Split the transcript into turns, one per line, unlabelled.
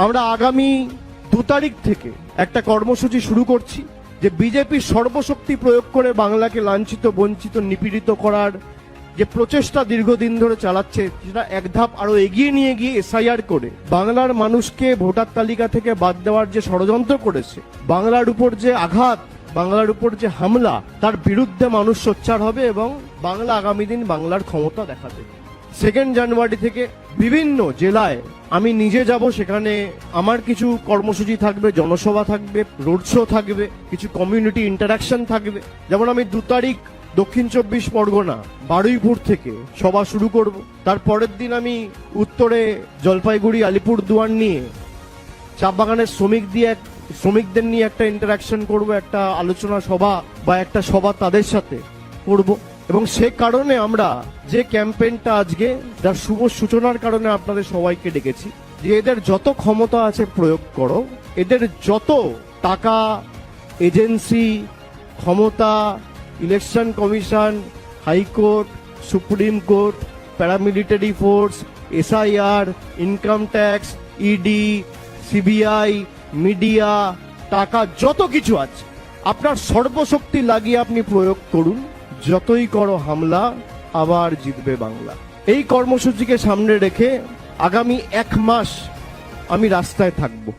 আমরা আগামী 2 তারিখ থেকে একটা কর্মসূচি শুরু করছি যে বিজেপি সর্বশক্তি প্রয়োগ করে বাংলাকে লাঞ্ছিত, বঞ্চিত, নিপীড়িত করার যে প্রচেষ্টা দীর্ঘদিন ধরে চালাচ্ছে সেটা এক ধাপ আরো এগিয়ে নিয়ে গিয়ে এসআইআর করে বাংলার মানুষকে ভোটার তালিকা থেকে বাদ দেওয়ার যে ষড়যন্ত্র করেছে, বাংলার উপর যে আঘাত, বাংলার উপর যে হামলা, তার বিরুদ্ধে মানুষ সোচ্চার হবে এবং বাংলা আগামী দিন বাংলার ক্ষমতা দেখাবে। 2 জানুয়ারি থেকে বিভিন্ন জেলায় আমি নিজে যাব, সেখানে আমার কিছু কর্মসূচি থাকবে, জনসভা থাকবে, রোড শো থাকবে, কিছু কমিউনিটি ইন্টারাকশন থাকবে। যেমন আমি 2 তারিখ দক্ষিণ 24 পরগনা বারুইপুর থেকে সভা শুরু করব। তার পরের দিন আমি উত্তরে জলপাইগুড়ি, আলিপুরদুয়ার নিয়ে চা বাগানের শ্রমিকদের নিয়ে একটা ইন্টারাকশন করব, একটা আলোচনা সভা বা একটা সভা তাদের সাথে করব। এবং সে কারণে আমরা যে ক্যাম্পেইনটা আজকে যার শুভ সূচনার কারণে আপনাদের সবাইকে ডেকেছি যে এদের যত ক্ষমতা আছে প্রয়োগ করো, এদের যত টাকা, এজেন্সি, ক্ষমতা, election commission, high court, supreme court, paramilitary force, SIR, income tax, ED, CBI, media, টাকা যত কিছু আছে আপনার সর্বশক্তি লাগিয়ে আপনি প্রয়োগ করুন। যতই করো হামলা, আবার জিতবে বাংলা। এই কর্মসূচিকে সামনে রেখে আগামী 1 মাস আমি রাস্তায় থাকবো।